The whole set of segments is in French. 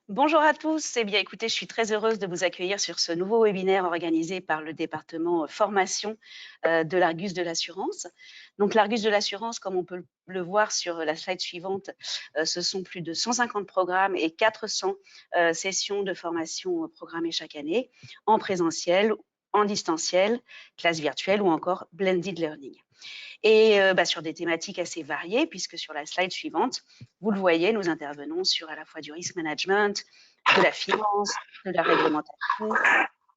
Bonjour à tous. Eh bien, écoutez, je suis très heureuse de vous accueillir sur ce nouveau webinaire organisé par le département formation de l'Argus de l'assurance. Donc, l'Argus de l'assurance, comme on peut le voir sur la slide suivante, ce sont plus de 150 programmes et 400 sessions de formation programmées chaque année en présentiel, en distanciel, classe virtuelle ou encore blended learning. Et sur des thématiques assez variées, puisque sur la slide suivante, vous le voyez, nous intervenons sur à la fois du risk management, de la finance, de la réglementation,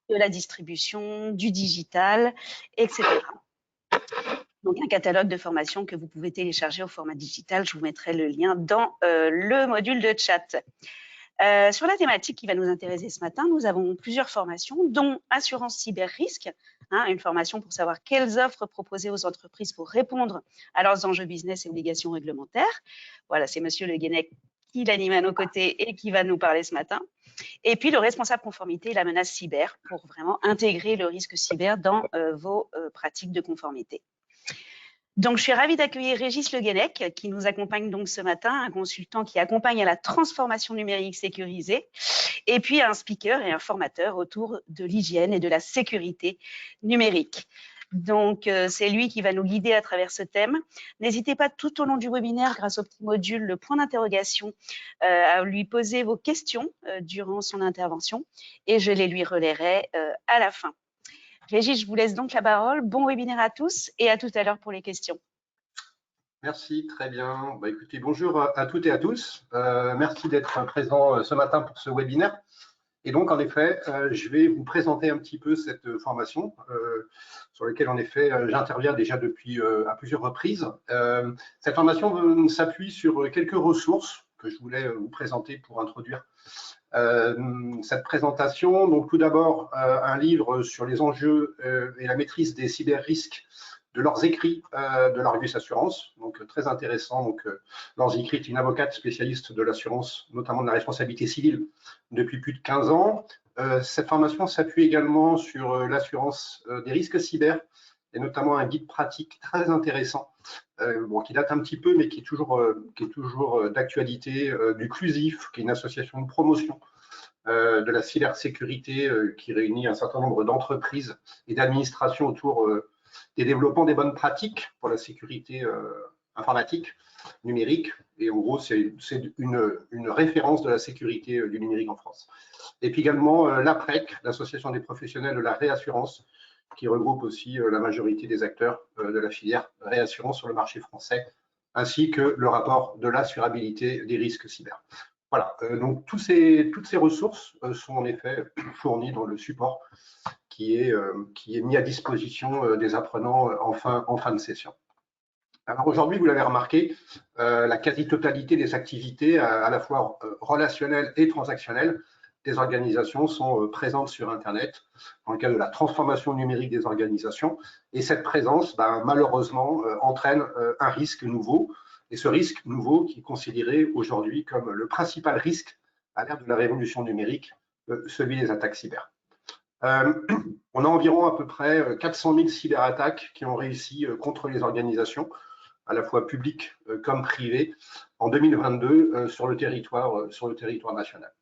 de la distribution, du digital, etc. Donc, un catalogue de formations que vous pouvez télécharger au format digital. Je vous mettrai le lien dans le module de chat. Sur la thématique qui va nous intéresser ce matin, nous avons plusieurs formations, dont Assurance Cyber Risque, une formation pour savoir quelles offres proposer aux entreprises pour répondre à leurs enjeux business et obligations réglementaires. Voilà, c'est Monsieur Le Guenec qui l'anime à nos côtés et qui va nous parler ce matin. Et puis, le responsable conformité et la menace cyber, pour vraiment intégrer le risque cyber dans vos pratiques de conformité. Donc, je suis ravie d'accueillir Régis Le Guenec, qui nous accompagne donc ce matin, un consultant qui accompagne à la transformation numérique sécurisée, et puis un speaker et un formateur autour de l'hygiène et de la sécurité numérique. Donc, c'est lui qui va nous guider à travers ce thème. N'hésitez pas tout au long du webinaire, grâce au petit module, le point d'interrogation, à lui poser vos questions durant son intervention, et je les lui relayerai à la fin. Régis, je vous laisse donc la parole. Bon webinaire à tous et à tout à l'heure pour les questions. Merci, très bien. Écoutez, bonjour à toutes et à tous. Merci d'être présents ce matin pour ce webinaire. Et donc, en effet, je vais vous présenter un petit peu cette formation sur laquelle, en effet, j'interviens déjà depuis à plusieurs reprises. Cette formation s'appuie sur quelques ressources que je voulais vous présenter pour introduire cette présentation. Donc, tout d'abord, un livre sur les enjeux et la maîtrise des cyber-risques de leurs écrits de l'Argus Assurance, donc très intéressant. Donc, leurs écrits est une avocate spécialiste de l'assurance, notamment de la responsabilité civile, depuis plus de 15 ans. Cette formation s'appuie également sur l'assurance des risques cyber, et notamment un guide pratique très intéressant, qui date un petit peu, mais qui est toujours d'actualité, du CLUSIF, qui est une association de promotion de la cybersécurité qui réunit un certain nombre d'entreprises et d'administrations autour des développements des bonnes pratiques pour la sécurité informatique, numérique. Et en gros, c'est une référence de la sécurité du numérique en France. Et puis également l'APREC, l'Association des professionnels de la réassurance, qui regroupe aussi la majorité des acteurs de la filière réassurance sur le marché français, ainsi que le rapport de l'assurabilité des risques cyber. Voilà, donc toutes ces ressources sont en effet fournies dans le support qui est mis à disposition des apprenants en fin de session. Alors aujourd'hui, vous l'avez remarqué, la quasi-totalité des activités, à la fois relationnelles et transactionnelles, des organisations sont présentes sur Internet dans le cadre de la transformation numérique des organisations. Et cette présence, malheureusement, entraîne un risque nouveau. Et ce risque nouveau qui est considéré aujourd'hui comme le principal risque à l'ère de la révolution numérique, celui des attaques cyber. On a environ à peu près 400 000 cyberattaques qui ont réussi contre les organisations, à la fois publiques comme privées, en 2022 sur le territoire national.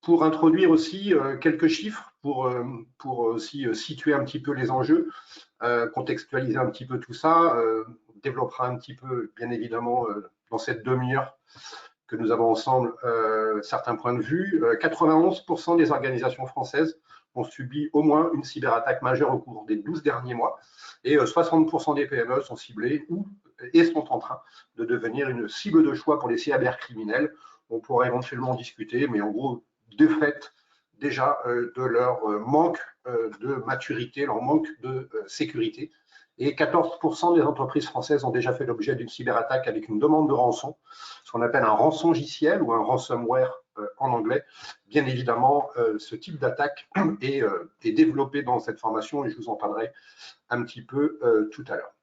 Pour introduire aussi quelques chiffres, pour aussi situer un petit peu les enjeux, contextualiser un petit peu tout ça, développera un petit peu, bien évidemment, dans cette demi-heure que nous avons ensemble, certains points de vue. 91% des organisations françaises ont subi au moins une cyberattaque majeure au cours des 12 derniers mois, et 60% des PME sont ciblées et sont en train de devenir une cible de choix pour les cybercriminels. On pourrait éventuellement discuter, mais en gros, de fait, déjà de leur manque de maturité, leur manque de sécurité. Et 14% des entreprises françaises ont déjà fait l'objet d'une cyberattaque avec une demande de rançon, ce qu'on appelle un rançongiciel ou un ransomware en anglais. Bien évidemment, ce type d'attaque est développé dans cette formation et je vous en parlerai un petit peu tout à l'heure.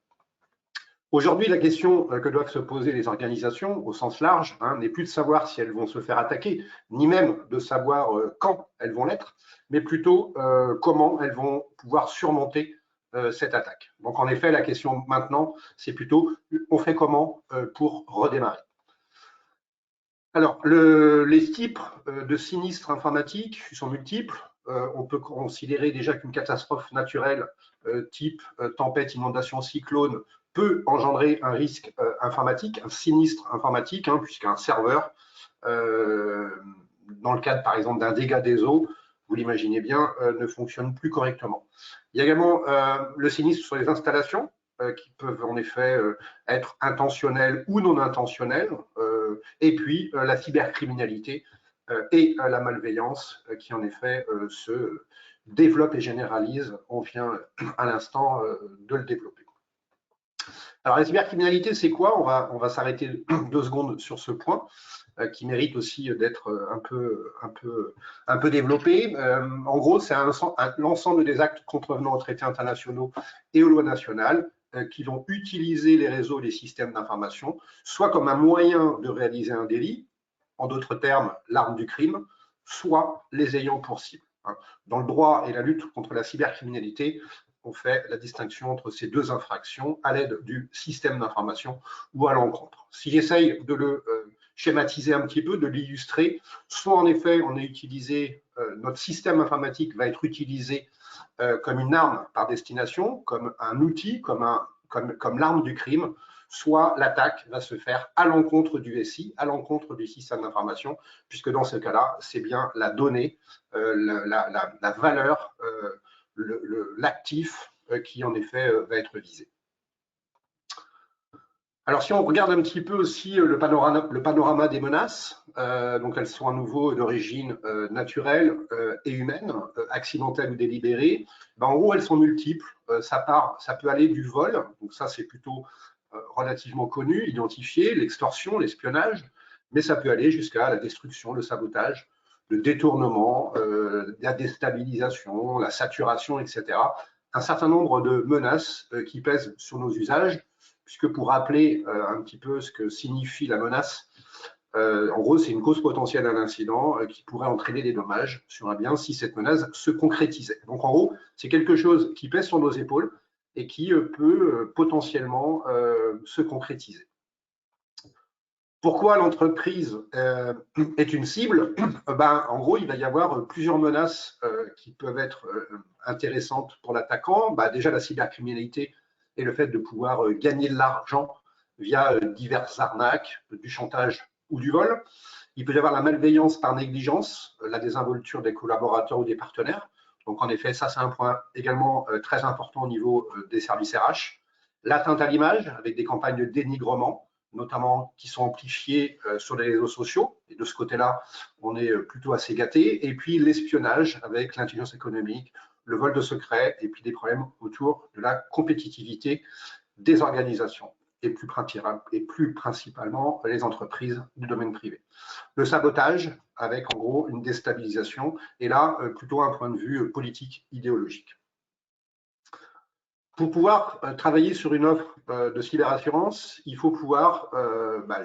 Aujourd'hui, la question que doivent se poser les organisations au sens large n'est plus de savoir si elles vont se faire attaquer, ni même de savoir quand elles vont l'être, mais plutôt comment elles vont pouvoir surmonter cette attaque. Donc en effet, la question maintenant, c'est plutôt on fait comment pour redémarrer. Alors, les types de sinistres informatiques sont multiples. On peut considérer déjà qu'une catastrophe naturelle type tempête, inondation, cyclone peut engendrer un risque informatique, un sinistre informatique, hein, puisqu'un serveur, dans le cadre par exemple d'un dégât des eaux, vous l'imaginez bien, ne fonctionne plus correctement. Il y a également le sinistre sur les installations, qui peuvent en effet être intentionnelles ou non intentionnelles, et puis la cybercriminalité et la malveillance qui en effet se développe et généralise. On vient à l'instant de le développer. Alors la cybercriminalité, c'est quoi? On va s'arrêter 2 secondes sur ce point qui mérite aussi d'être un peu développé. En gros, c'est l'ensemble des actes contrevenant aux traités internationaux et aux lois nationales qui vont utiliser les réseaux et les systèmes d'information, soit comme un moyen de réaliser un délit, en d'autres termes, l'arme du crime, soit les ayant pour cible. Dans le droit et la lutte contre la cybercriminalité, on fait la distinction entre ces 2 infractions à l'aide du système d'information ou à l'encontre. Si j'essaye de le schématiser un petit peu, de l'illustrer, soit en effet on est utilisé, notre système informatique va être utilisé comme une arme par destination, comme un outil, comme l'arme du crime, soit l'attaque va se faire à l'encontre du SI, à l'encontre du système d'information, puisque dans ce cas-là, c'est bien la donnée, la valeur, l'actif qui en effet va être visé. Alors si on regarde un petit peu aussi le panorama des menaces, donc elles sont à nouveau d'origine naturelle et humaine, accidentelle ou délibérée, ben, en gros elles sont multiples, ça peut aller du vol, donc ça c'est plutôt relativement connu, identifié, l'extorsion, l'espionnage, mais ça peut aller jusqu'à la destruction, le sabotage, le détournement, la déstabilisation, la saturation, etc. Un certain nombre de menaces qui pèsent sur nos usages, puisque pour rappeler un petit peu ce que signifie la menace, en gros, c'est une cause potentielle d'un incident qui pourrait entraîner des dommages sur un bien si cette menace se concrétisait. Donc, en gros, c'est quelque chose qui pèse sur nos épaules et qui peut potentiellement se concrétiser. Pourquoi l'entreprise est une cible? Ben, en gros, il va y avoir plusieurs menaces qui peuvent être intéressantes pour l'attaquant. Ben, déjà, la cybercriminalité et le fait de pouvoir gagner de l'argent via diverses arnaques, du chantage ou du vol. Il peut y avoir la malveillance par négligence, la désinvolture des collaborateurs ou des partenaires. Donc, en effet, ça, c'est un point également très important au niveau des services RH. L'atteinte à l'image, avec des campagnes de dénigrement, notamment qui sont amplifiées sur les réseaux sociaux. Et de ce côté-là, on est plutôt assez gâté. Et puis l'espionnage avec l'intelligence économique, le vol de secrets, et puis des problèmes autour de la compétitivité des organisations, et plus principalement les entreprises du domaine privé. Le sabotage, avec en gros une déstabilisation, et là, plutôt un point de vue politique, idéologique. Pour pouvoir travailler sur une offre de cyberassurance, il faut pouvoir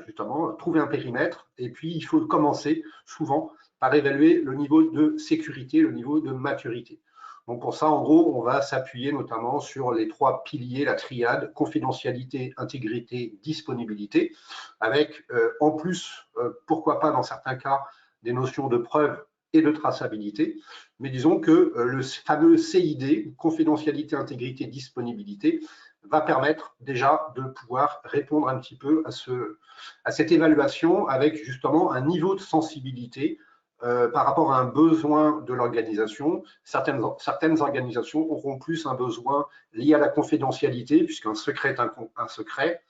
justement trouver un périmètre et puis il faut commencer souvent par évaluer le niveau de sécurité, le niveau de maturité. Donc pour ça, en gros, on va s'appuyer notamment sur les 3 piliers, la triade, confidentialité, intégrité, disponibilité, avec en plus, pourquoi pas dans certains cas, des notions de preuve et de traçabilité. Mais disons que le fameux CID, confidentialité, intégrité, disponibilité, va permettre déjà de pouvoir répondre un petit peu à cette évaluation avec justement un niveau de sensibilité par rapport à un besoin de l'organisation. Certaines organisations auront plus un besoin lié à la confidentialité, puisqu'un secret est un secret.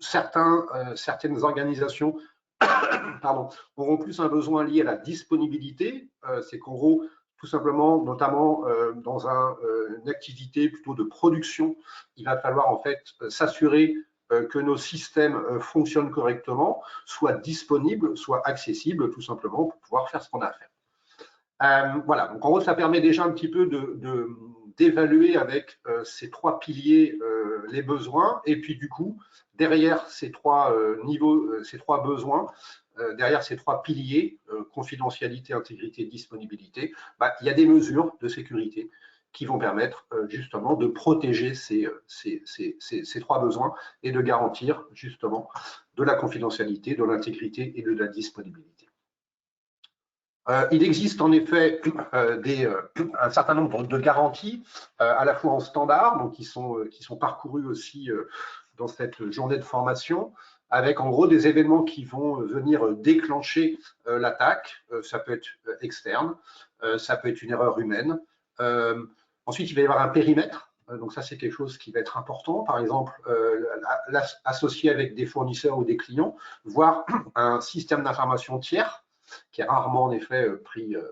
Certaines organisations auront plus un besoin lié à la disponibilité. C'est qu'en gros, tout simplement, notamment dans une activité plutôt de production, il va falloir en fait s'assurer que nos systèmes fonctionnent correctement, soient disponibles, soient accessibles, tout simplement, pour pouvoir faire ce qu'on a à faire. Voilà, donc en gros, ça permet déjà un petit peu d'évaluer avec ces 3 piliers les besoins, et puis du coup, derrière ces 3 niveaux, ces 3 besoins, derrière ces 3 piliers, confidentialité, intégrité, disponibilité, il y a des mesures de sécurité qui vont permettre justement de protéger ces trois besoins et de garantir justement de la confidentialité, de l'intégrité et de la disponibilité. Il existe en effet un certain nombre de garanties, à la fois en standard, donc qui sont parcourues aussi dans cette journée de formation, avec en gros des événements qui vont venir déclencher l'attaque. Ça peut être externe, ça peut être une erreur humaine. Ensuite, il va y avoir un périmètre. Donc ça, c'est quelque chose qui va être important. Par exemple, associé avec des fournisseurs ou des clients, voire un système d'information tiers, qui est rarement en effet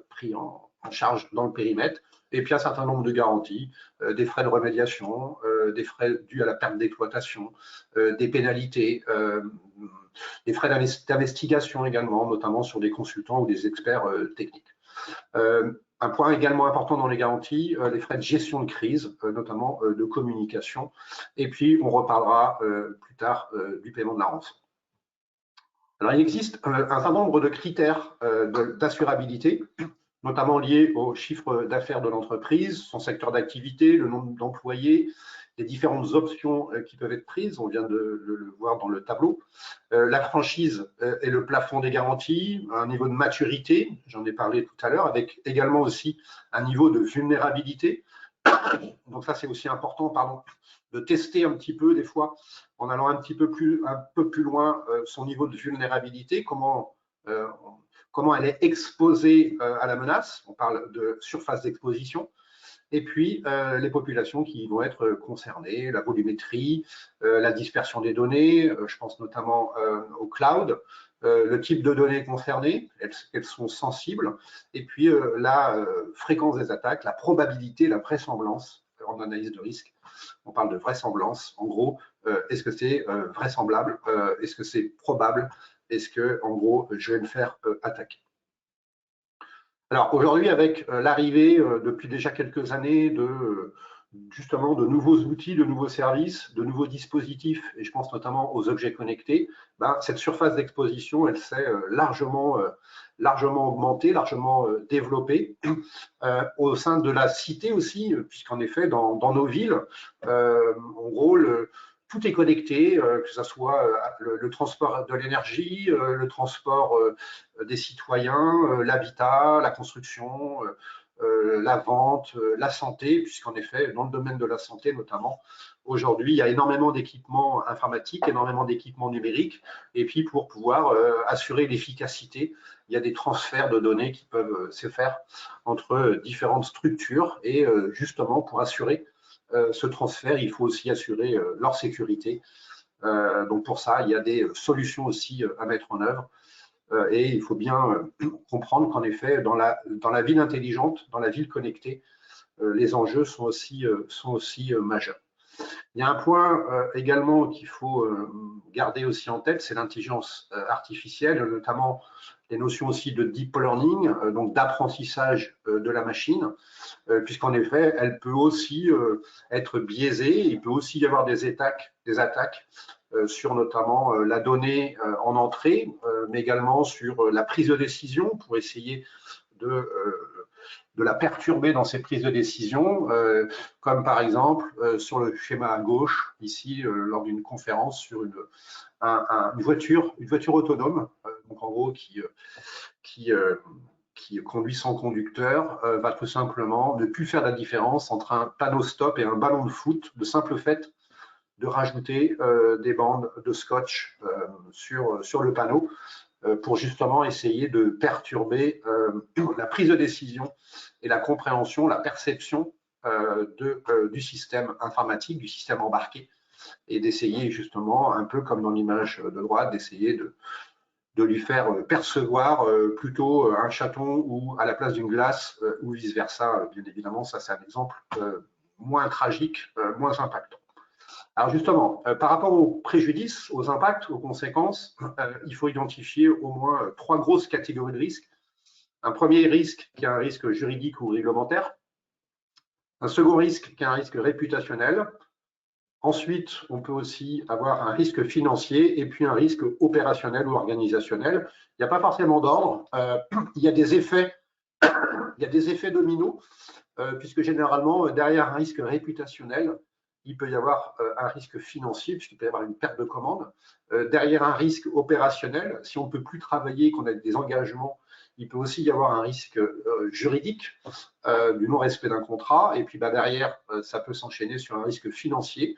pris en charge dans le périmètre, et puis un certain nombre de garanties, des frais de remédiation, des frais dus à la perte d'exploitation, des pénalités, des frais d'investigation également, notamment sur des consultants ou des experts techniques. Un point également important dans les garanties, les frais de gestion de crise, notamment de communication, et puis on reparlera plus tard du paiement de la rançon. Alors, il existe un certain nombre de critères d'assurabilité, notamment liés au chiffre d'affaires de l'entreprise, son secteur d'activité, le nombre d'employés, les différentes options qui peuvent être prises, on vient de le voir dans le tableau, la franchise et le plafond des garanties, un niveau de maturité, j'en ai parlé tout à l'heure, avec également aussi un niveau de vulnérabilité. Donc ça, c'est aussi important, de tester un petit peu des fois, en allant un peu plus loin, son niveau de vulnérabilité, comment elle est exposée à la menace. On parle de surface d'exposition. Et puis, les populations qui vont être concernées, la volumétrie, la dispersion des données, je pense notamment au cloud, le type de données concernées, elles sont sensibles, et puis la fréquence des attaques, la probabilité, la vraisemblance en analyse de risque. On parle de vraisemblance. En gros, est-ce que c'est vraisemblable? Est-ce que c'est probable? Est-ce que, en gros, je vais me faire attaquer? Alors aujourd'hui, avec l'arrivée depuis déjà quelques années justement de nouveaux outils, de nouveaux services, de nouveaux dispositifs, et je pense notamment aux objets connectés, cette surface d'exposition, elle s'est largement augmentée, largement développée au sein de la cité aussi, puisqu'en effet, dans nos villes, en gros, tout est connecté, que ce soit le transport de l'énergie, le transport des citoyens, l'habitat, la construction, la vente, la santé, puisqu'en effet, dans le domaine de la santé notamment, aujourd'hui, il y a énormément d'équipements informatiques, énormément d'équipements numériques, et puis pour pouvoir assurer l'efficacité, il y a des transferts de données qui peuvent se faire entre différentes structures, et justement, pour assurer ce transfert, il faut aussi assurer leur sécurité. Donc pour ça, il y a des solutions aussi à mettre en œuvre. Et il faut bien comprendre qu'en effet, dans la ville intelligente, dans la ville connectée, les enjeux sont aussi majeurs. Il y a un point également qu'il faut garder aussi en tête, c'est l'intelligence artificielle, notamment les notions aussi de deep learning, donc d'apprentissage de la machine, puisqu'en effet, elle peut aussi être biaisée. Il peut aussi y avoir des attaques sur notamment la donnée en entrée, mais également sur la prise de décision pour essayer de la perturber dans ses prises de décision, comme par exemple sur le schéma à gauche, ici, lors d'une conférence sur une voiture autonome, donc en gros qui conduit sans conducteur, va tout simplement ne plus faire la différence entre un panneau stop et un ballon de foot, de simple fait de rajouter des bandes de scotch sur le panneau pour justement essayer de perturber la prise de décision et la compréhension, la perception du système informatique, du système embarqué, et d'essayer justement, un peu comme dans l'image de droite, d'essayer de lui faire percevoir plutôt un chaton ou à la place d'une glace ou vice-versa. Bien évidemment, ça c'est un exemple moins tragique, moins impactant. Alors justement, par rapport aux préjudices, aux impacts, aux conséquences, il faut identifier au moins 3 grosses catégories de risques. Un premier risque qui est un risque juridique ou réglementaire. Un second risque qui est un risque réputationnel. Ensuite, on peut aussi avoir un risque financier et puis un risque opérationnel ou organisationnel. Il n'y a pas forcément d'ordre. Il y a des effets dominos puisque généralement, derrière un risque réputationnel, il peut y avoir un risque financier, puisqu'il peut y avoir une perte de commande. Derrière un risque opérationnel, si on ne peut plus travailler, qu'on a des engagements, il peut aussi y avoir un risque juridique du non-respect d'un contrat. Et puis derrière, ça peut s'enchaîner sur un risque financier.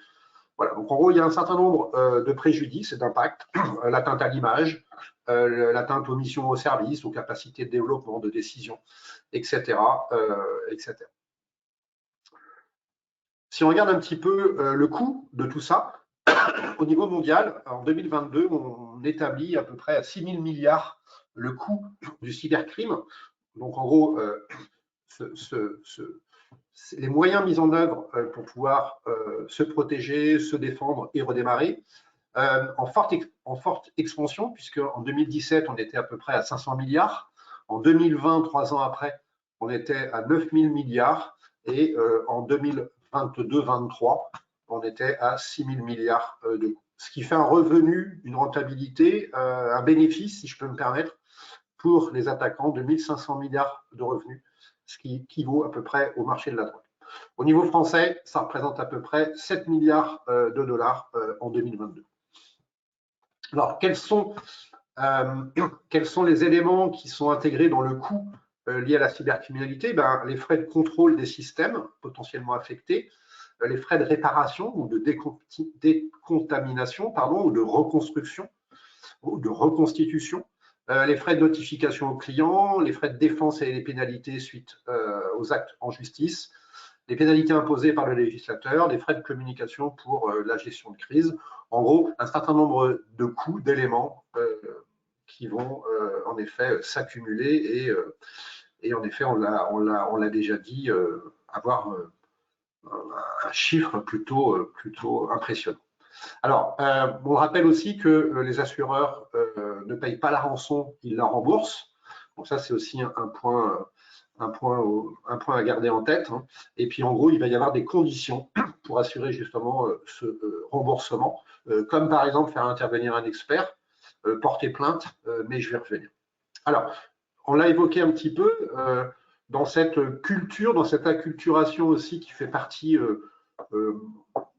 Voilà, donc en gros, il y a un certain nombre de préjudices et d'impacts, l'atteinte à l'image, l'atteinte aux missions au service, aux capacités de développement, de décision, etc. etc. Si on regarde un petit peu le coût de tout ça, au niveau mondial, en 2022, on établit à peu près à 6 000 milliards le coût du cybercrime. Donc en gros, les moyens mis en œuvre pour pouvoir se protéger, se défendre et redémarrer, en forte expansion, puisque en 2017, on était à peu près à 500 milliards. En 2020, 3 ans après, on était à 9 000 milliards. Et en 2022-23, on était à 6 000 milliards de coûts. Ce qui fait un revenu, une rentabilité, un bénéfice, si je peux me permettre, pour les attaquants de 1 500 milliards de revenus, ce qui équivaut à peu près au marché de la drogue. Au niveau français, ça représente à peu près 7 milliards de dollars en 2022. Alors, quels sont les éléments qui sont intégrés dans le coût lié à la cybercriminalité? Les frais de contrôle des systèmes potentiellement affectés, les frais de réparation ou de décontamination, ou de reconstruction ou de reconstitution, les frais de notification aux clients, les frais de défense et les pénalités suite aux actes en justice, les pénalités imposées par le législateur, les frais de communication pour la gestion de crise. En gros, un certain nombre de coûts, d'éléments qui vont en effet s'accumuler et en effet, on l'a déjà dit, avoir un chiffre plutôt impressionnant. Alors, on rappelle aussi que les assureurs ne payent pas la rançon, ils la remboursent. Donc ça, c'est aussi un point à garder en tête. Et puis, en gros, il va y avoir des conditions pour assurer justement ce remboursement, comme par exemple faire intervenir un expert, porter plainte, mais je vais revenir. Alors, on l'a évoqué un petit peu, dans cette culture, dans cette acculturation aussi qui fait partie,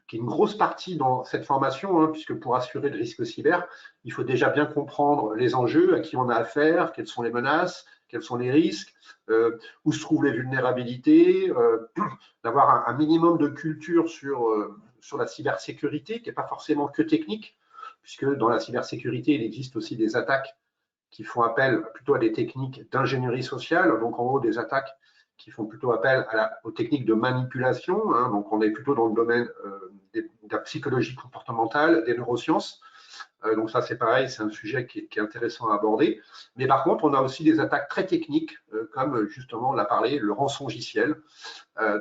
qui est une grosse partie dans cette formation, puisque pour assurer le risque cyber, il faut déjà bien comprendre les enjeux, à qui on a affaire, quelles sont les menaces, quels sont les risques, où se trouvent les vulnérabilités, d'avoir un minimum de culture sur la cybersécurité, qui n'est pas forcément que technique, puisque dans la cybersécurité, il existe aussi des attaques qui font appel plutôt à des techniques d'ingénierie sociale, donc en gros des attaques qui font plutôt appel aux techniques de manipulation, donc on est plutôt dans le domaine de la psychologie comportementale, des neurosciences. Donc ça c'est pareil, c'est un sujet qui est intéressant à aborder. Mais par contre, on a aussi des attaques très techniques, comme justement on l'a parlé, le rançongiciel,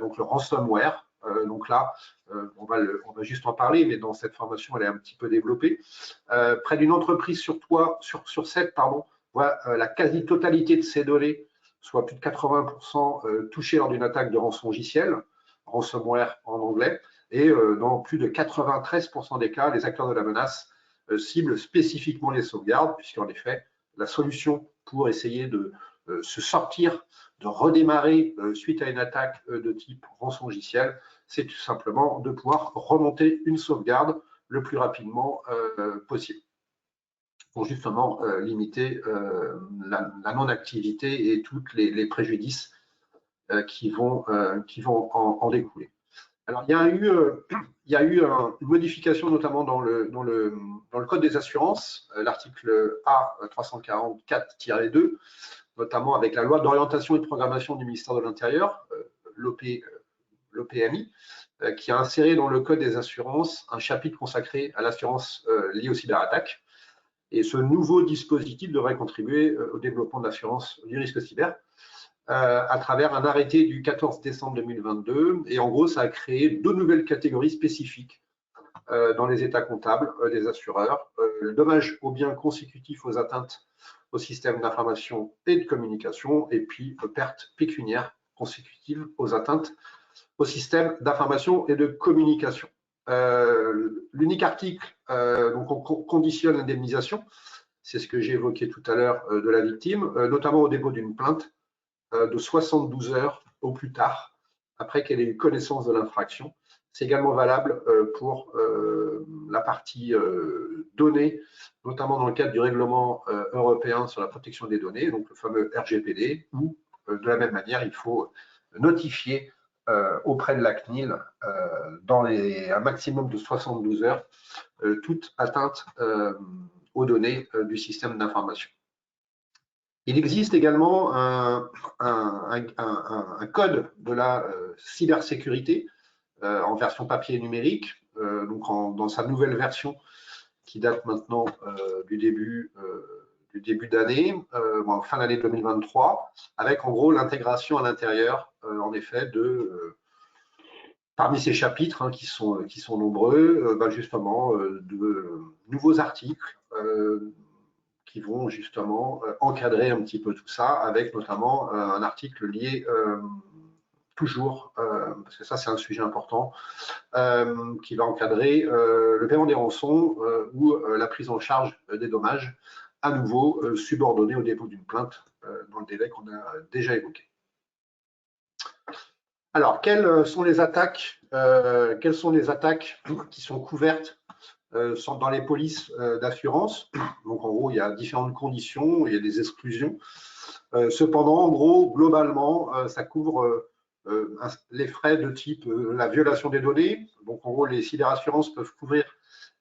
donc le ransomware. Donc là, on va juste en parler, mais dans cette formation, elle est un petit peu développée. Près d'une entreprise sur 7, voit la quasi-totalité de ses données, soit plus de 80%, touchées lors d'une attaque de rançongiciel, ransomware en anglais, et dans plus de 93% des cas, les acteurs de la menace ciblent spécifiquement les sauvegardes, puisqu'en effet, la solution pour essayer de se sortir, de redémarrer suite à une attaque de type rançongiciel, c'est tout simplement de pouvoir remonter une sauvegarde le plus rapidement possible, pour justement limiter la non-activité et tous les préjudices qui vont en découler. Alors, il y a eu une modification, notamment dans le Code des assurances, l'article A344-2, notamment avec la loi d'orientation et de programmation du ministère de l'Intérieur, l'OPMI, qui a inséré dans le Code des assurances un chapitre consacré à l'assurance liée aux cyberattaques. Et ce nouveau dispositif devrait contribuer au développement de l'assurance du risque cyber à travers un arrêté du 14 décembre 2022. Et en gros, ça a créé 2 nouvelles catégories spécifiques dans les états comptables des assureurs. Le dommage aux biens consécutif aux atteintes au système d'information et de communication, et puis perte pécuniaire consécutive aux atteintes au système d'information et de communication. L'unique article, donc on conditionne l'indemnisation, c'est ce que j'ai évoqué tout à l'heure de la victime, notamment au dépôt d'une plainte de 72 heures au plus tard après qu'elle ait eu connaissance de l'infraction. C'est également valable pour la partie données, notamment dans le cadre du règlement européen sur la protection des données, donc le fameux RGPD, où de la même manière, il faut notifier auprès de la CNIL dans un maximum de 72 heures toute atteinte aux données du système d'information. Il existe également un code de la cybersécurité en version papier et numérique, donc dans sa nouvelle version qui date maintenant du début d'année, fin d'année 2023, avec en gros l'intégration à l'intérieur, en effet, parmi ces chapitres qui sont nombreux, justement de nouveaux articles qui vont justement encadrer un petit peu tout ça, avec notamment un article lié toujours, parce que ça c'est un sujet important, qui va encadrer le paiement des rançons ou la prise en charge des dommages, à nouveau subordonnés au dépôt d'une plainte dans le délai qu'on a déjà évoqué. Alors, quelles sont les attaques qui sont couvertes dans les polices d'assurance? Donc, en gros, il y a différentes conditions, il y a des exclusions. Cependant, en gros, globalement, ça couvre les frais de type la violation des données. Donc, en gros, les cyberassurances peuvent couvrir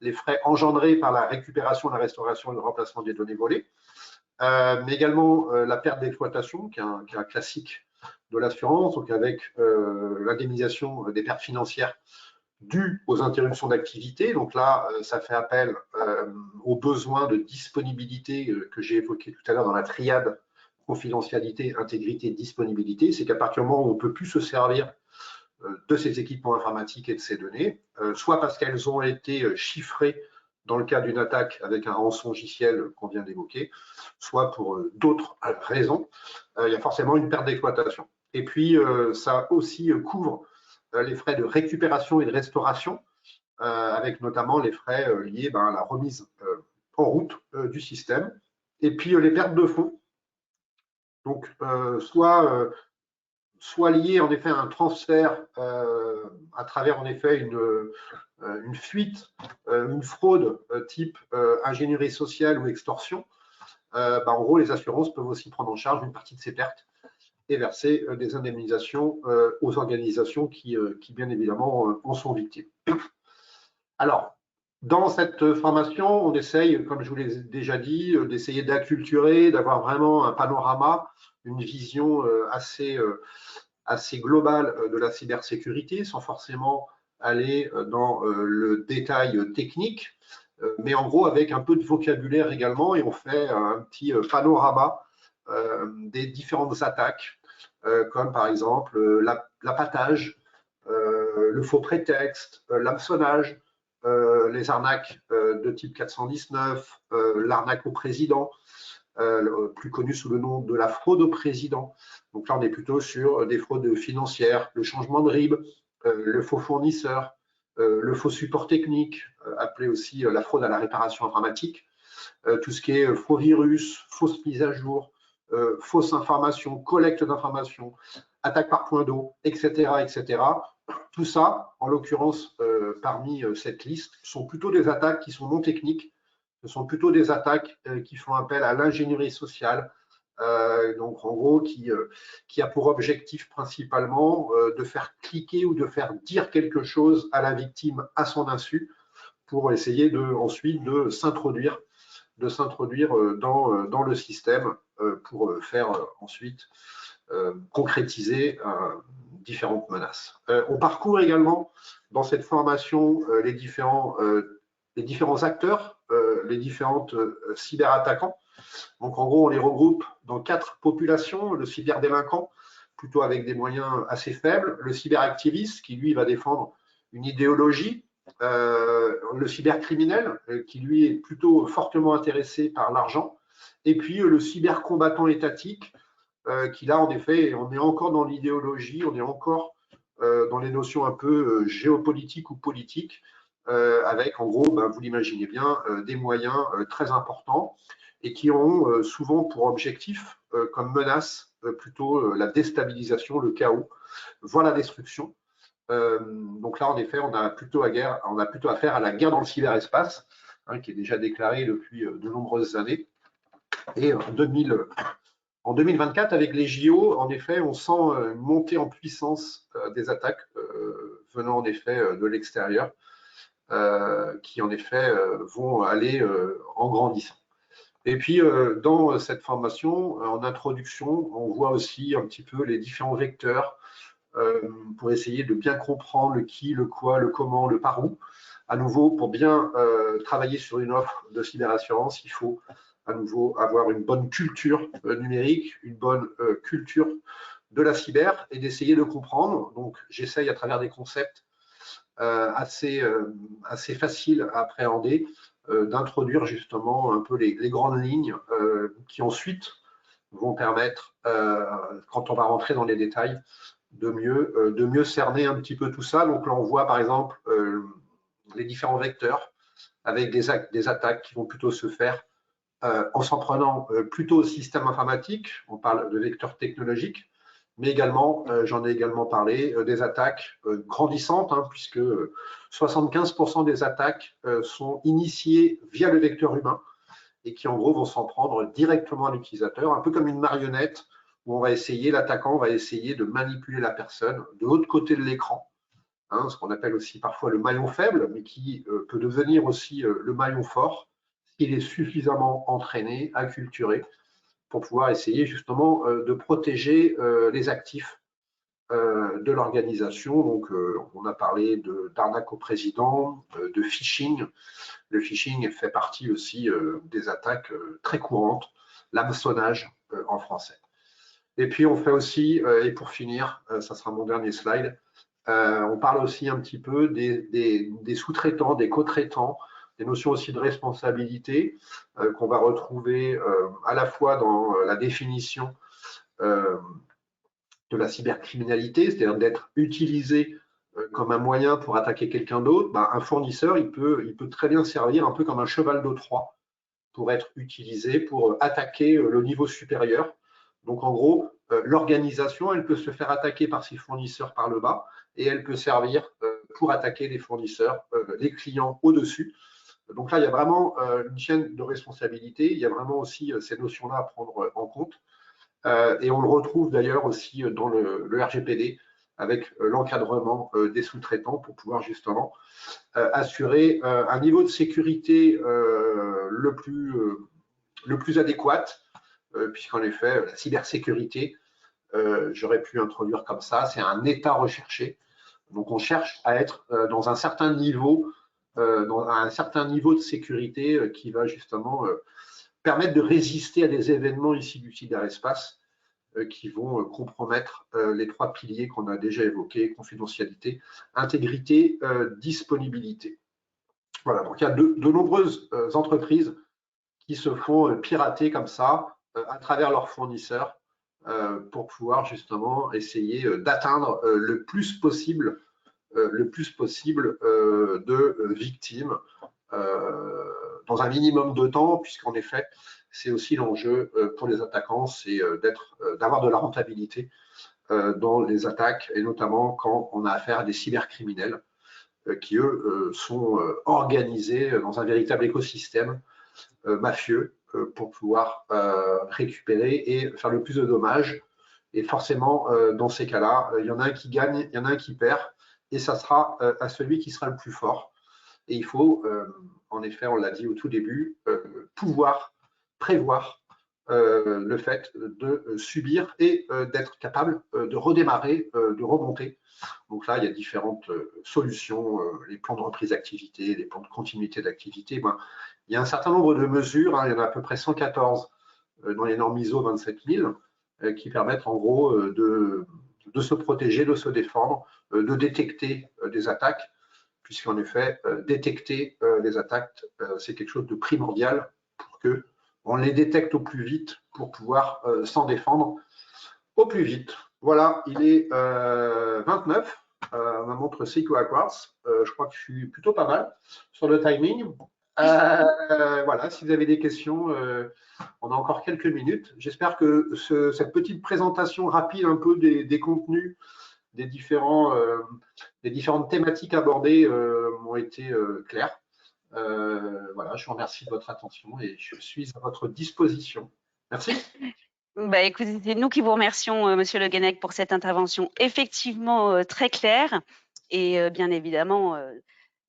les frais engendrés par la récupération, la restauration et le remplacement des données volées. Mais également la perte d'exploitation, qui est un classique de l'assurance, donc avec l'indemnisation des pertes financières dues aux interruptions d'activité. Donc là, ça fait appel aux besoins de disponibilité que j'ai évoqué tout à l'heure dans la triade confidentialité, intégrité, disponibilité. C'est qu'à partir du moment où on ne peut plus se servir de ces équipements informatiques et de ces données, soit parce qu'elles ont été chiffrées dans le cas d'une attaque avec un rançongiciel qu'on vient d'évoquer, soit pour d'autres raisons, il y a forcément une perte d'exploitation. Et puis, ça aussi couvre les frais de récupération et de restauration, avec notamment les frais liés à la remise en route du système. Et puis, les pertes de fonds, donc soit liées en effet à un transfert à travers en effet une fuite, une fraude type ingénierie sociale ou extorsion. En gros, les assurances peuvent aussi prendre en charge une partie de ces pertes et verser des indemnisations aux organisations qui bien évidemment, en sont victimes. Alors, dans cette formation, on essaye, comme je vous l'ai déjà dit, d'essayer d'acculturer, d'avoir vraiment un panorama, une vision assez globale de la cybersécurité, sans forcément aller dans le détail technique, mais en gros avec un peu de vocabulaire également, et on fait un petit panorama des différentes attaques, comme par exemple l'appâtage, le faux prétexte, l'hameçonnage, les arnaques de type 419, l'arnaque au président, plus connu sous le nom de la fraude au président. Donc là, on est plutôt sur des fraudes financières, le changement de RIB, le faux fournisseur, le faux support technique, appelé aussi la fraude à la réparation informatique, tout ce qui est faux virus, fausses mises à jour, fausses informations, collecte d'informations, attaque par point d'eau, etc., etc. Tout ça, en l'occurrence, parmi cette liste, sont plutôt des attaques qui sont non techniques. Ce sont plutôt des attaques qui font appel à l'ingénierie sociale, donc en gros qui a pour objectif principalement de faire cliquer ou de faire dire quelque chose à la victime à son insu pour essayer ensuite de s'introduire dans le système pour faire ensuite concrétiser différentes menaces. On parcourt également dans cette formation les différents acteurs, les différentes cyberattaquants. Donc en gros, on les regroupe dans 4 populations: le cyberdélinquant, plutôt avec des moyens assez faibles; le cyberactiviste, qui lui va défendre une idéologie; le cybercriminel, qui lui est plutôt fortement intéressé par l'argent; et puis le cybercombattant étatique, qui là, en effet, on est encore dans l'idéologie, on est encore dans les notions un peu géopolitiques ou politiques, avec en gros, vous l'imaginez bien, des moyens très importants et qui ont souvent pour objectif, comme menace, plutôt la déstabilisation, le chaos, voire la destruction. Donc là, en effet, on a plutôt affaire à la guerre dans le cyberespace, hein, qui est déjà déclarée depuis de nombreuses années. Et en 2024, avec les JO, en effet, on sent une montée en puissance des attaques venant en effet de l'extérieur, qui en effet vont aller en grandissant. Et puis, dans cette formation, en introduction, on voit aussi un petit peu les différents vecteurs pour essayer de bien comprendre le qui, le quoi, le comment, le par où. À nouveau, pour bien travailler sur une offre de cyberassurance, il faut à nouveau avoir une bonne culture numérique, une bonne culture de la cyber et d'essayer de comprendre. Donc, j'essaye à travers des concepts assez faciles à appréhender, d'introduire justement un peu les grandes lignes qui ensuite vont permettre, quand on va rentrer dans les détails, de mieux cerner un petit peu tout ça. Donc là, on voit par exemple les différents vecteurs avec des attaques qui vont plutôt se faire en s'en prenant plutôt au système informatique. On parle de vecteurs technologiques, mais également, j'en ai également parlé, des attaques grandissantes, hein, puisque 75% des attaques sont initiées via le vecteur humain et qui en gros vont s'en prendre directement à l'utilisateur, un peu comme une marionnette où l'attaquant va essayer de manipuler la personne de l'autre côté de l'écran, hein, ce qu'on appelle aussi parfois le maillon faible, mais qui peut devenir aussi le maillon fort s'il est suffisamment entraîné, acculturé, pour pouvoir essayer justement de protéger les actifs de l'organisation. Donc, on a parlé d'arnaque au président, de phishing. Le phishing fait partie aussi des attaques très courantes, l'hameçonnage en français. Et puis, on fait aussi, et pour finir, ça sera mon dernier slide, on parle aussi un petit peu des sous-traitants, des co-traitants, des notions aussi de responsabilité qu'on va retrouver à la fois dans la définition de la cybercriminalité, c'est-à-dire d'être utilisé comme un moyen pour attaquer quelqu'un d'autre. Ben, un fournisseur, il peut très bien servir un peu comme un cheval de Troie pour être utilisé pour attaquer le niveau supérieur. Donc en gros, l'organisation, elle peut se faire attaquer par ses fournisseurs par le bas et elle peut servir pour attaquer les fournisseurs, les clients au-dessus. Donc là, il y a vraiment une chaîne de responsabilité, il y a vraiment aussi ces notions-là à prendre en compte. Et on le retrouve d'ailleurs aussi dans le RGPD avec l'encadrement des sous-traitants pour pouvoir justement assurer un niveau de sécurité le plus adéquat, puisqu'en effet, la cybersécurité, j'aurais pu introduire comme ça, c'est un état recherché. Donc, on cherche à être dans un certain niveau de sécurité qui va justement permettre de résister à des événements ici du cyberespace qui vont compromettre les trois piliers qu'on a déjà évoqués, confidentialité, intégrité, disponibilité. Voilà, donc il y a de nombreuses entreprises qui se font pirater comme ça à travers leurs fournisseurs pour pouvoir justement essayer d'atteindre le plus possible de victimes dans un minimum de temps, puisqu'en effet, c'est aussi l'enjeu pour les attaquants, c'est d'avoir de la rentabilité dans les attaques, et notamment quand on a affaire à des cybercriminels qui, eux, sont organisés dans un véritable écosystème mafieux pour pouvoir récupérer et faire le plus de dommages. Et forcément, dans ces cas-là, il y en a un qui gagne, il y en a un qui perd, et ça sera à celui qui sera le plus fort. Et il faut, en effet, on l'a dit au tout début, pouvoir prévoir le fait de subir et d'être capable de redémarrer, de remonter. Donc là, il y a différentes solutions, les plans de reprise d'activité, les plans de continuité d'activité. Ben, il y a un certain nombre de mesures, hein, il y en a à peu près 114 dans les normes ISO 27000 qui permettent en gros de se protéger, de se défendre, de détecter des attaques, puisqu'en effet, détecter les attaques, c'est quelque chose de primordial pour qu'on les détecte au plus vite pour pouvoir s'en défendre au plus vite. Voilà, il est 29, ma montre Seiko Quartz. Je crois que je suis plutôt pas mal sur le timing. Voilà, si vous avez des questions, on a encore quelques minutes. J'espère que cette petite présentation rapide un peu des contenus, des différentes thématiques abordées m'ont été claires. Voilà, je vous remercie de votre attention et je suis à votre disposition. Merci. Bah, écoutez, c'est nous qui vous remercions, Monsieur Le Guenec, pour cette intervention effectivement très claire. Et bien évidemment,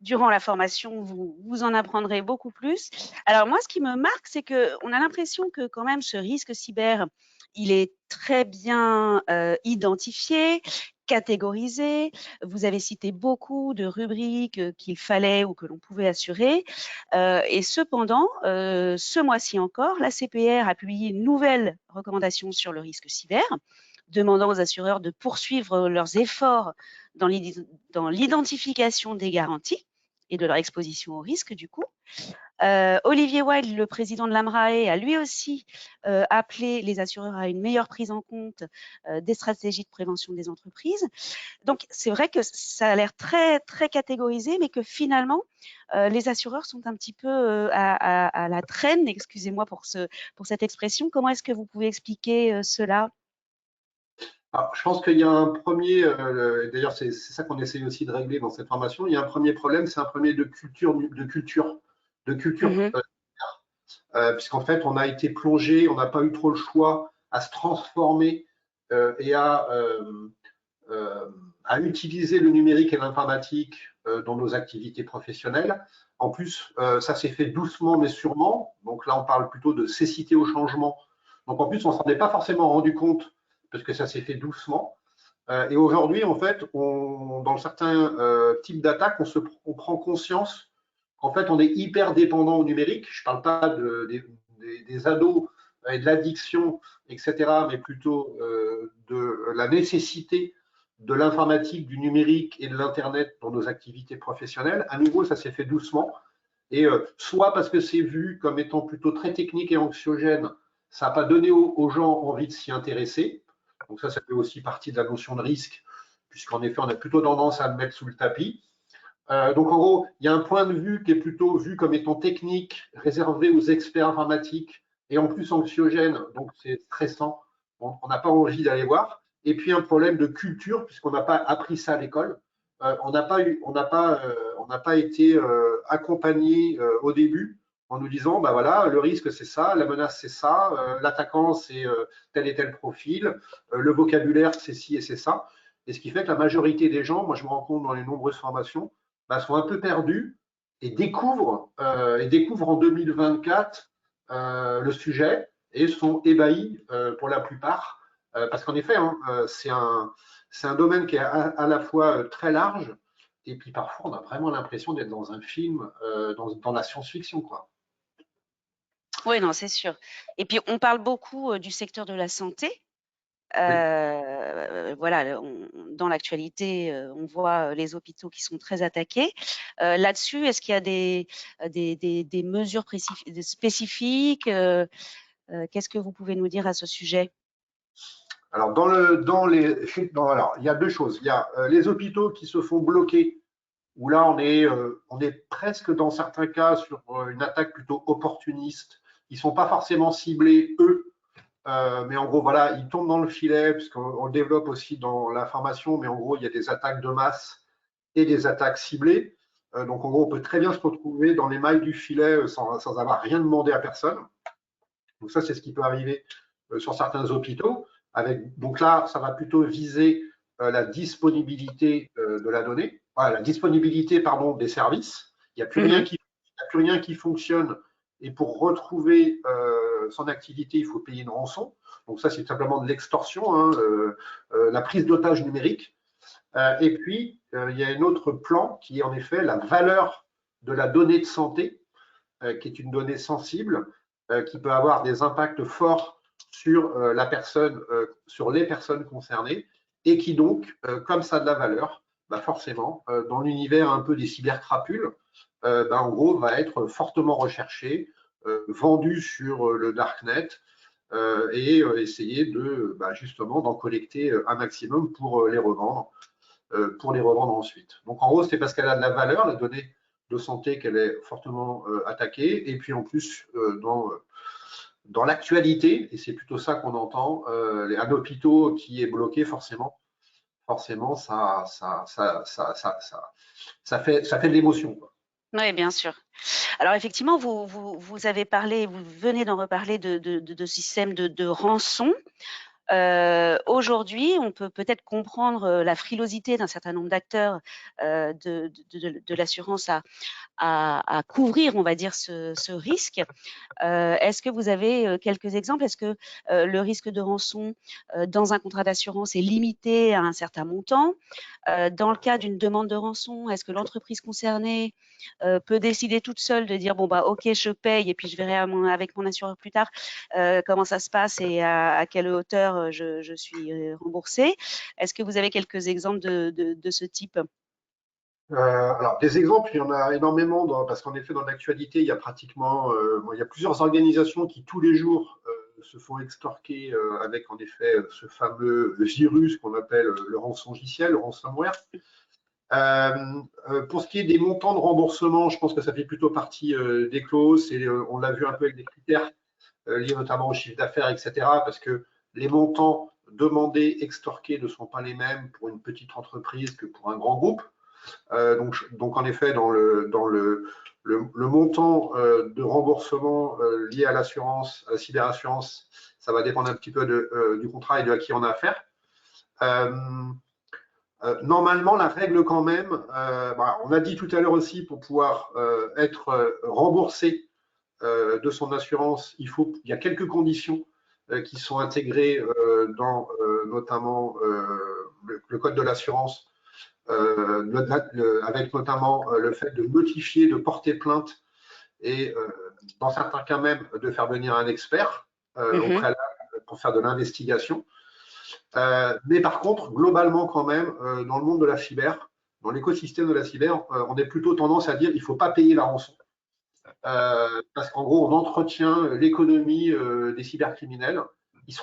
durant la formation, vous en apprendrez beaucoup plus. Alors moi, ce qui me marque, c'est qu'on a l'impression que quand même ce risque cyber, il est très bien identifié, catégorisé. Vous avez cité beaucoup de rubriques qu'il fallait ou que l'on pouvait assurer. Et cependant, ce mois-ci encore, la CPR a publié une nouvelle recommandation sur le risque cyber, demandant aux assureurs de poursuivre leurs efforts dans l'identification des garanties et de leur exposition au risque, du coup. Olivier Wild, le président de l'AMRAE, a lui aussi appelé les assureurs à une meilleure prise en compte des stratégies de prévention des entreprises. Donc, c'est vrai que ça a l'air très, très catégorisé, mais que finalement, les assureurs sont un petit peu à la traîne, excusez-moi pour cette expression. Comment est-ce que vous pouvez expliquer cela? Alors, je pense qu'il y a un premier, d'ailleurs c'est ça qu'on essaye aussi de régler dans cette formation, il y a un premier problème, c'est un premier de culture, Mhm. puisqu'en fait on a été plongé, on n'a pas eu trop le choix à se transformer et euh, à utiliser le numérique et l'informatique dans nos activités professionnelles. En plus, ça s'est fait doucement mais sûrement. Donc là, on parle plutôt de cécité au changement. Donc en plus, on ne s'en est pas forcément rendu compte parce que ça s'est fait doucement. Et aujourd'hui, en fait, dans certains types d'attaques, on prend conscience qu'en fait, on est hyper dépendant au numérique. Je ne parle pas des ados et de l'addiction, etc., mais plutôt de la nécessité de l'informatique, du numérique et de l'Internet dans nos activités professionnelles. À nouveau, ça s'est fait doucement. Et soit parce que c'est vu comme étant plutôt très technique et anxiogène, ça n'a pas donné aux gens envie de s'y intéresser. Donc ça fait aussi partie de la notion de risque, puisqu'en effet, on a plutôt tendance à le mettre sous le tapis. Donc en gros, il y a un point de vue qui est plutôt vu comme étant technique, réservé aux experts informatiques et en plus anxiogène, donc c'est stressant, on n'a pas envie d'aller voir. Et puis un problème de culture, puisqu'on n'a pas appris ça à l'école. On n'a pas été accompagné au début en nous disant, bah voilà, le risque c'est ça, la menace c'est ça, l'attaquant c'est tel et tel profil, le vocabulaire c'est ci et c'est ça. Et ce qui fait que la majorité des gens, moi je me rends compte dans les nombreuses formations, bah, sont un peu perdus et découvrent en 2024 le sujet et sont ébahis pour la plupart. Parce qu'en effet, hein, c'est un domaine qui est à la fois très large et puis parfois on a vraiment l'impression d'être dans un film, dans la science-fiction, quoi. Oui, non, c'est sûr. Et puis, on parle beaucoup du secteur de la santé. Oui. Voilà, dans l'actualité, on voit les hôpitaux qui sont très attaqués. Là-dessus, est-ce qu'il y a des mesures spécifiques? Qu'est-ce que vous pouvez nous dire à ce sujet? Alors, alors, il y a deux choses. Il y a les hôpitaux qui se font bloquer, où là, on est presque dans certains cas sur une attaque plutôt opportuniste. Ils ne sont pas forcément ciblés, eux, mais en gros, voilà, ils tombent dans le filet, puisqu'on le développe aussi dans la formation, mais en gros, il y a des attaques de masse et des attaques ciblées. Donc, en gros, on peut très bien se retrouver dans les mailles du filet sans avoir rien demandé à personne. Donc, ça, c'est ce qui peut arriver sur certains hôpitaux. Donc là, ça va plutôt viser la disponibilité de la donnée, la disponibilité, pardon, des services. Il n'y a plus rien Mhm. qui fonctionne. Et pour retrouver son activité, il faut payer une rançon. Donc ça, c'est simplement de l'extorsion, hein, la prise d'otage numérique. Et puis, il y a un autre plan qui est en effet la valeur de la donnée de santé, qui est une donnée sensible, qui peut avoir des impacts forts sur la personne, sur les personnes concernées, et qui donc, comme ça a de la valeur, bah forcément, dans l'univers un peu des cybercrapules, bah en gros, va être fortement recherché, vendu sur le darknet, et essayer bah justement d'en collecter un maximum pour les revendre ensuite. Donc en gros, c'est parce qu'elle a de la valeur, la donnée de santé qu'elle est fortement attaquée. Et puis en plus, dans l'actualité, et c'est plutôt ça qu'on entend, un hôpital qui est bloqué, forcément, ça fait de l'émotion, quoi. Oui, bien sûr. Alors effectivement, vous avez parlé, vous venez d'en reparler de système de rançon. Aujourd'hui, on peut peut-être comprendre la frilosité d'un certain nombre d'acteurs de l'assurance à couvrir, on va dire, ce risque. Est-ce que vous avez quelques exemples? Est-ce que le risque de rançon dans un contrat d'assurance est limité à un certain montant? Dans le cas d'une demande de rançon, est-ce que l'entreprise concernée peut décider toute seule de dire bon bah ok je paye et puis je verrai avec mon assureur plus tard comment ça se passe et à quelle hauteur je suis remboursée? Est-ce que vous avez quelques exemples de ce type? Alors, des exemples, il y en a énormément, parce qu'en effet, dans l'actualité, il y a pratiquement, il y a plusieurs organisations qui, tous les jours, se font extorquer avec, en effet, ce fameux virus qu'on appelle le rançongiciel, le ransomware. Pour ce qui est des montants de remboursement, je pense que ça fait plutôt partie des clauses, et on l'a vu un peu avec des critères liés notamment au chiffre d'affaires, etc., parce que les montants demandés, extorqués ne sont pas les mêmes pour une petite entreprise que pour un grand groupe. Donc, en effet, dans le montant de remboursement lié à l'assurance, à la cyberassurance, ça va dépendre un petit peu du contrat et de à qui on a affaire. Normalement, la règle quand même, on a dit tout à l'heure aussi, pour pouvoir être remboursé de son assurance, il y a quelques conditions qui sont intégrées dans notamment le code de l'assurance, avec notamment le fait de notifier, de porter plainte et dans certains cas même de faire venir un expert au préalable pour faire de l'investigation. Mais par contre, globalement quand même, dans le monde de la cyber, dans l'écosystème de la cyber, on a plutôt tendance à dire il ne faut pas payer la rançon. Parce qu'en gros, on entretient l'économie des cybercriminels. Ils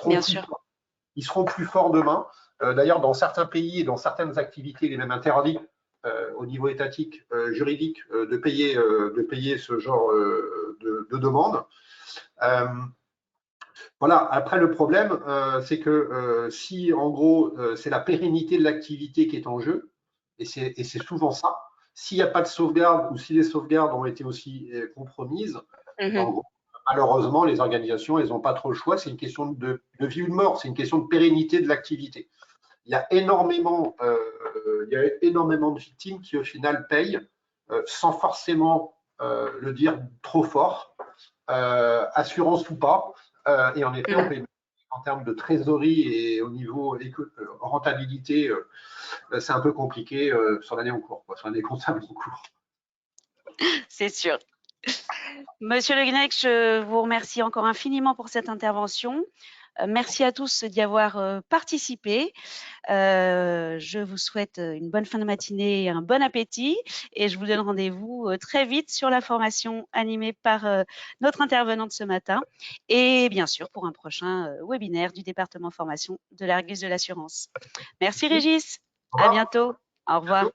seront plus forts demain. D'ailleurs, dans certains pays et dans certaines activités, il est même interdit au niveau étatique, juridique, de payer ce genre de demande. Voilà. Après, le problème, c'est que si, en gros, c'est la pérennité de l'activité qui est en jeu, et c'est souvent ça, s'il n'y a pas de sauvegarde ou si les sauvegardes ont été aussi compromises, en gros, malheureusement, les organisations, elles n'ont pas trop le choix. C'est une question de vie ou de mort, c'est une question de pérennité de l'activité. Il y a énormément de victimes qui, au final, payent sans forcément le dire trop fort, assurance ou pas. Et en effet, on paye en termes de trésorerie et au niveau rentabilité, c'est un peu compliqué sur l'année en cours, sur l'année comptable en cours. C'est sûr. Monsieur Le Guenec, je vous remercie encore infiniment pour cette intervention. Merci à tous d'y avoir participé. Je vous souhaite une bonne fin de matinée et un bon appétit. Et je vous donne rendez-vous très vite sur la formation animée par notre intervenante ce matin. Et bien sûr, pour un prochain webinaire du département formation de l'Argus de l'assurance. Merci Régis. À bientôt. Au revoir.